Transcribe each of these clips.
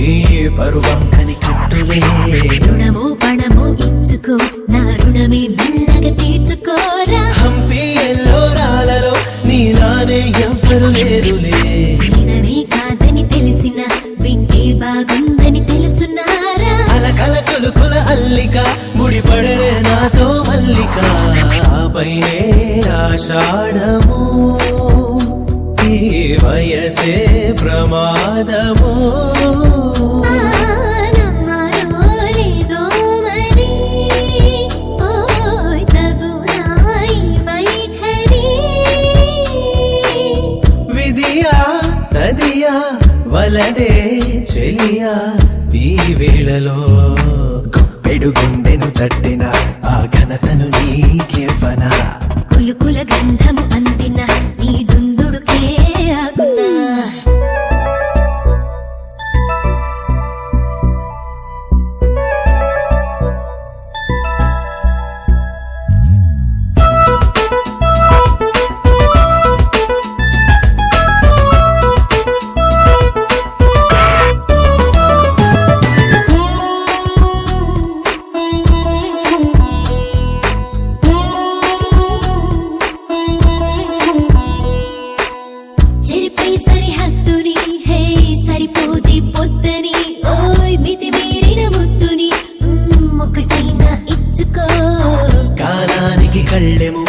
ఈ పరువం కనికట్టులే. రుణము పణము ఇచ్చుకో, నా రుణమే మెల్లగా తీర్చుకోరా. హంపి ఎల్లోరాలలో నీలానే ఎవ్వరు లేరులే. నిజమే కాదని తెలిసిన వింటే బాగుందని తెలుసున్నారా. అలకల కులుకుల అల్లిక ముడిపడలే నాతో మల్లిక. ఆపైనే ఆషాఢము ఈ వయసే ప్రమాదము. నమ్మారో లేదో మరి, ఓయ్ తగునా ఈ వైఖరి. విధియా తదియా వలదే చెలియా ఈ వేళలో. గుప్పెడు గుండెను తట్టిన ఆ ఘనతను నీకేవనా. కులుకుల గంధము అందిన నీ దుందుడుకే ఆగునా. చెరిపై సరిహద్దుని హే సరిపోది పొద్దని, ఓయ్ మితి మీరిన ముద్దుని ఒకటైనా ఇచ్చుకో. కాలానికి కళ్ళెము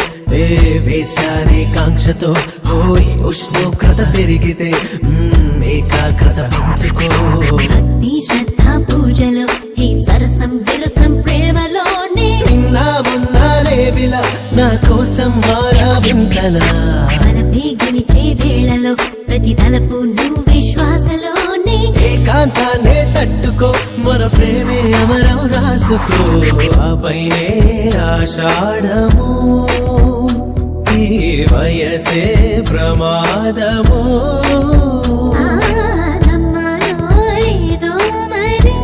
వేశానే కాంక్షతో. ఓయ్ ఉష్ణోగ్రత పెరిగితే ఏకాగ్రత పెంచుకో. భక్తి శ్రద్ధ పూజలో హే సరసం విరసం ప్రేమలోనే. నిన్నా మొన్నా లేవిలా నా కోసం మారా వింతలా. బలపై గెలిచే వేళలో ప్రతి తలపు నువ్వు విశ్వాసలోనే. ఏకాంతాన్నే తట్టుకో మన ప్రేమే అమరం రాసుకో. ఆపైనే ఆషాఢము ఈ వయసే ప్రమాదము. నమ్మారో లేదో మరి,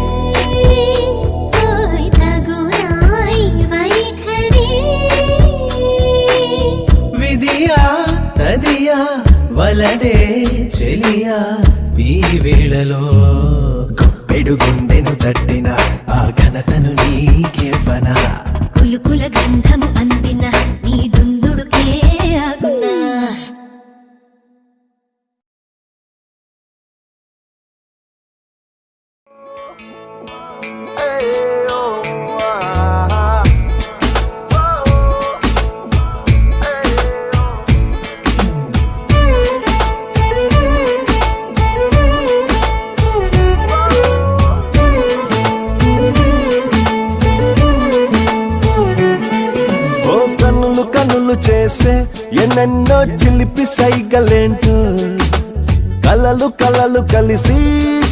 ఓయ్ తగునా ఈ వైఖరి. విధియా తదియా వలదే చెలియా ఈ వేళలో. గుప్పెడు గుండెను తట్టిన ఆ ఘనతను నీకేవనా. కులుకుల గంధము అందిన నీ దుందుడుకే ఆగునా. కన్నులు చేసే ఎన్నెన్నో చిలిపి సైగలేంటో. కలలు కలలు కలిసి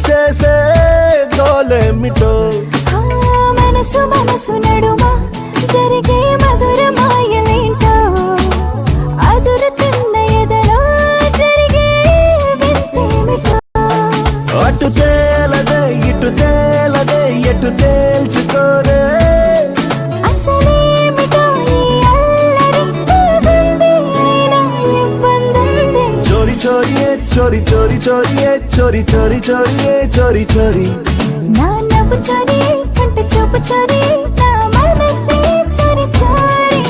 చేసే గోలేమిటో. మనసు మనసు నడుమ జరిగే మధుర మాయలేంటో. అదురుతున్న ఎదలో జరిగే వింతేమిటో. అటు తేలదే ఇటు తేలదే ఎటు తేల్చుకోరే. అసలేమిటో ఈ అల్లరి అయినా ఇబ్బందుంది. చోరి చోరియే చోరి చోరి చోరియే చోరి చోరి చోరియే చోరి చోరి. నా నవ్వు చోరి కంట చూపు చోరి నా మనసే చోరి చోరి.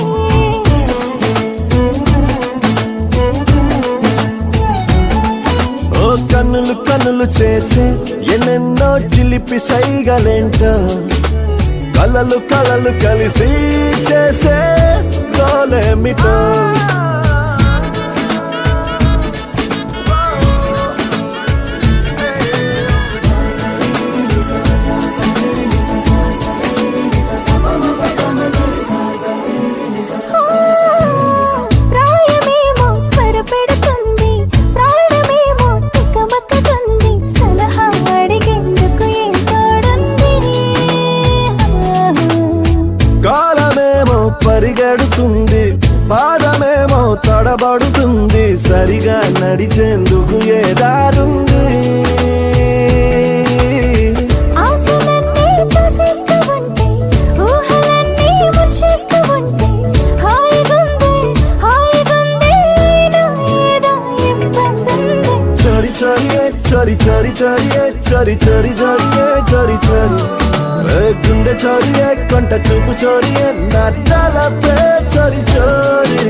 ఓ కన్నులు కన్నులు చేసే ఎన్నెన్నో చిలిపి సైగలేంటో. కలలు కలలు కలిసి చేసే గోలేమిటో. ప్రాయమేమో త్వరపెడుతుంది, ప్రాణమేమో తికమకతుంది. సలహా అడిగేందుకు ఏం తోడుంది. కాలమేమో పరిగెడుతుంది, పాదమేమో తడబడుతుంది. సరిగా నడిచేందుకు ఏ దారుంది. ఆశలన్నీ తోసేస్తూ ఉంటే, ఊహలన్నీ ముంచేస్తూ ఉంటే, హాయిగుంది హాయిగుంది అయినా ఏదో ఇబ్బందుంది. చోరి చోరియే చోరి చోరి చోరియే చోరి చోరి చోరి చోరియే చోరి చోరి గుండె చోరియే కొంట చూపు చోరియే నా తలపే చోరి చోరి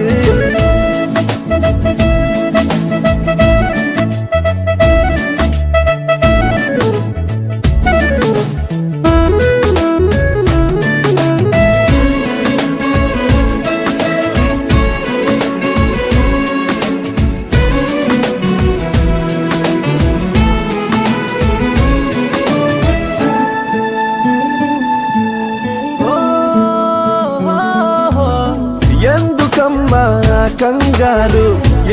ఎందుకమ్మా కంగారు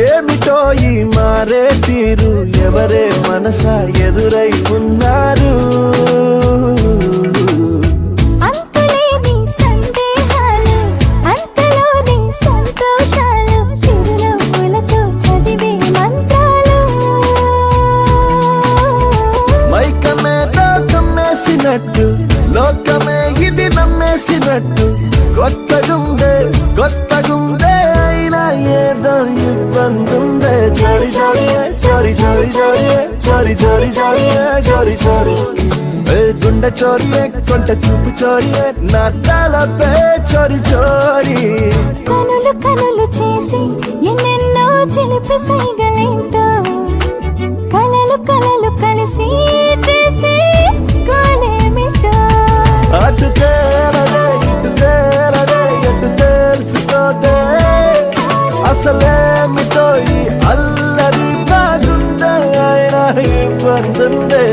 ఏమిటో ఈ మారే తీరు ఎవరే మనసా ఎదురై ఉన్నారు అంతులేని సందేహాలు అంతలోని సంతోషాలు చిరునవ్వులతో చదివే మంత్రాలు మైకమే కమ్మేసినట్టు లోకమే ఇది నమ్మేసినట్టు కొత్తగుందే అయినా ఏదో ఇబ్బందుందే చోరి చోరియే చోరి చోరి చోరియే చోరి చోరి చోరియే చోరి చోరి గుండె చోరియే కొంట చూపు చోరియే నా తలపే చోరి చోరి కనులు కనులు చేసి ఎన్నెన్నో చిలిపి సైగలేంటో కలలు కలలు కలిసి చేసి గోలేమిటో అటు తేలదే ఇటు తేలదే ఎటు తెలుసుకోదే అసలేమిటో ఈ అల్లరి బాగుందే అయినా ఇబ్బందుందే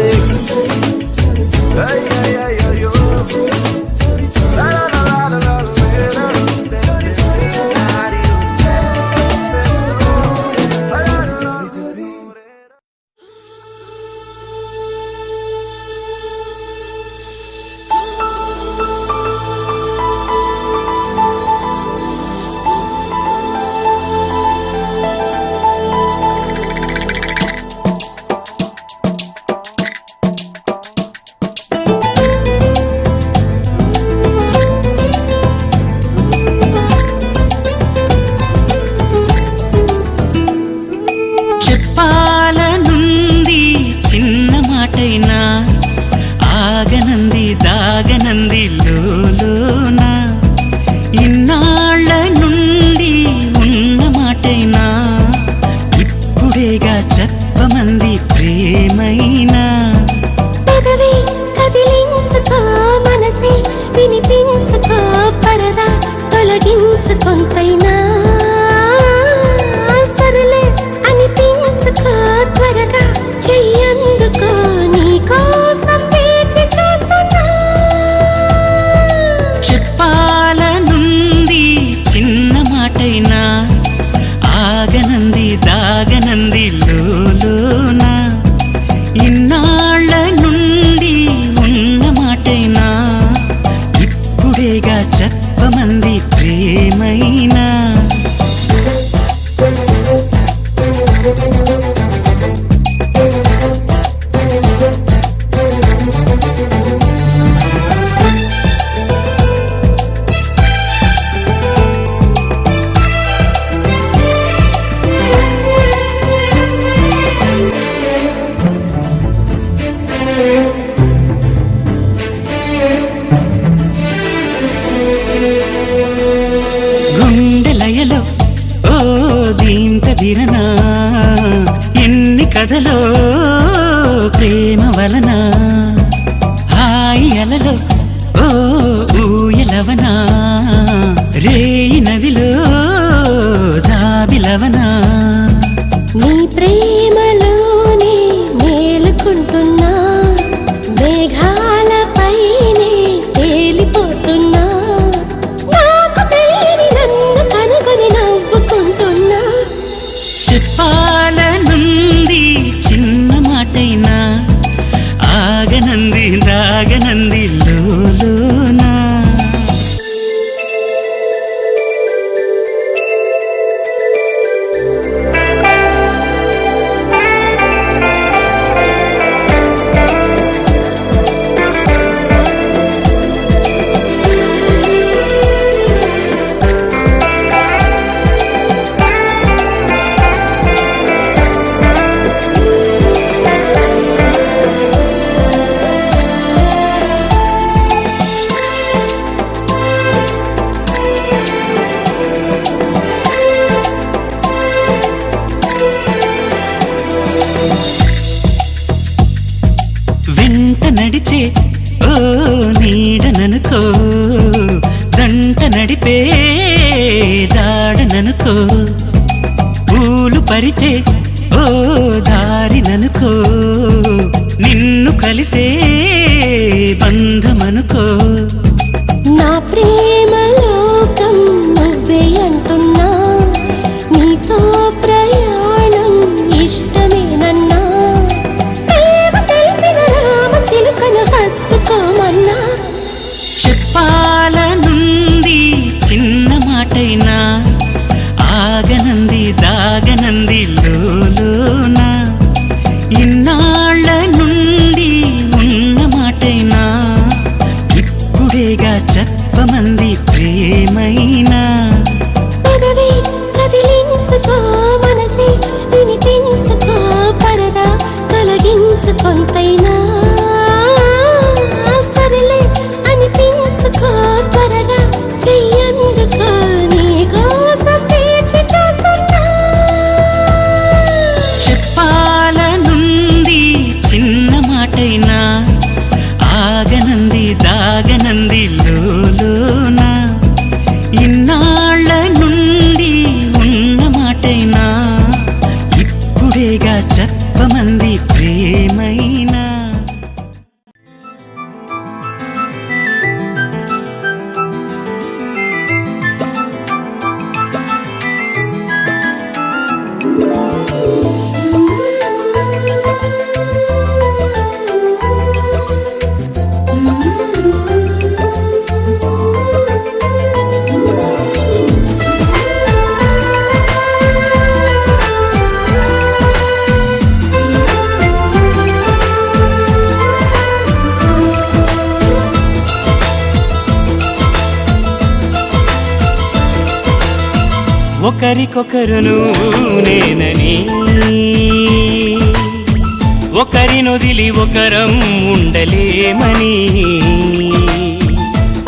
చెప్పాలనుంది చిన్న మాటైనా ఆగనంది దాగనంది లోలోన ఇన్నాళ్ళ నుండి ఉన్న మాటైనా ఇప్పుడేగా చెప్పమంది ప్రేమైనా పెదవి కదిలించుకో మనసే వినిపించుకో పరదా తొలగించుకొంతైనా సరులే అనిపించుకో త్వరగా చెయ్యందుకో నీకోసం వేచి చూస్తున్నా చెప్పాలనుంది చిన్న మాటైనా ఆగనంది దాగనంది లోలోన ఇన్నాళ్ళ నుండి ఉన్న మాటైనా ఇప్పుడేగా చెప్పమంది ప్రేమైనా గుండెలయలో ఓ దీంతదిరనా ఎన్ని కథలో ప్రేమ వలన హాయి అలలో ఓ ఊయలవనా రేయి నదిలో జాబిలవనా నీ ప్రేమలోనే మేలుకుంటున్నా మేఘాలపైనే తేలిపోతున్నా నాకు తెలియని నన్ను కనుగొని నవ్వుకుంటున్నా చెప్పాలనుంది చిన్న మాటైనా ఆగనంది దాగనంది లోలోనా వెంట నడిచే ఓ నీడననుకో జంట నడిపే జాడననుకో పూలు పరిచే ఓ దారిననుకో నిన్ను కలిసే బంధమనుకో నా ప్రేమ లోకం నువ్వే అంటున్నా నీతో ప్రయాణం ఇష్టమేనన్నా ప్రేమ తెలిపిన రామ చిలుకను హత్తుకోమన్నా చెప్పాలనుంది చిన్న మాటైనా ఆగనంది దాగనంది లోలోనా ఇన్నాళ్ళ నుండి ఉన్న మాటైనా ఇప్పుడేగా చెప్పమంది ప్రేమైనా పదవి కదిలించుకో మనసి వినిపించుకో పరదా తొలగించుకొంతైనా సరేలే అనిపించుకో త్వరగా చెయ్యందుకో నీ కోసం వేచి చూస్తున్నా చెప్పాలనుంది చిన్న మాటైనా ఆగనంది దాగనంది లోలోనా ఇన్నాళ్ళ నుండి ఉన్న మాటైనా ఇప్పుడేగా చెప్పమంది ప్రేమైనా ఒకరికొకరును నేనని ఒకరినొదిలి ఒకరం ఉండలేమని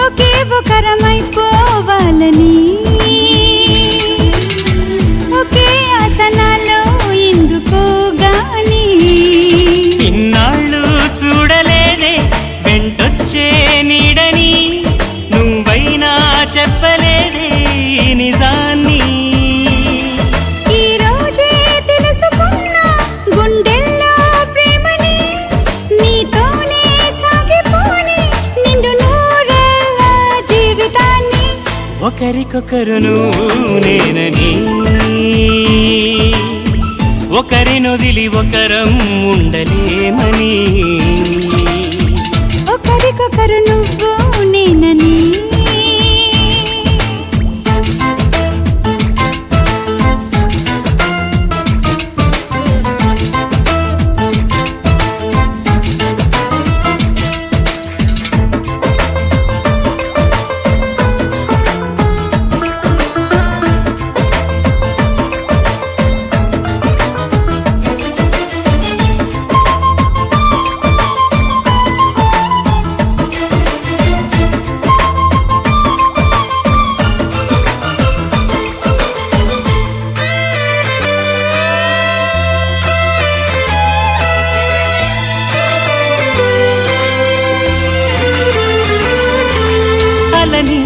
ఒకే ఒకరమైపోవాలని ఒకే ఆసనాలో ఎందుకో గాని ఇన్నాళ్ళు చూడలేదే వెంటొచ్చే నీడని నువ్వైనా చెప్పలేదే నిజాన్ని ఈ రోజే తెలుసుకున్నా గుండెల్లో ప్రేమని నీతోనే సాగిపోని నిండు నూరేళ్ళ జీవితాన్ని ఒకరికొకరును నేనని ఒకరినొదిలి ఒకరం ఉండలేమని ఒకరికొకరు నువ్వు నేనని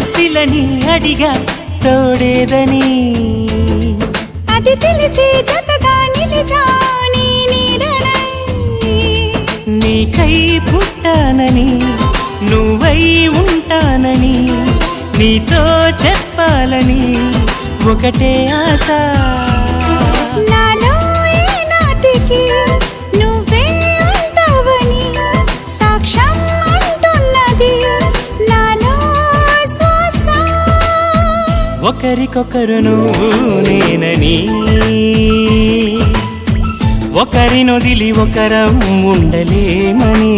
శిలని అడిగా తోడేదని అది తెలిసి జతగా నిలిచా నీ నీడనై నీకై పుట్టానని నువ్వై ఉంటానని నీతో చెప్పాలని ఒకటే ఆశ నాలో ఏనాటికి నువ్వే ఉంటావని సాక్ష్యం అంటున్నది నాలో శ్వాస ఒకరికొకరును నేనని ఒకరినొదిలి ఒకరం ఉండలేమని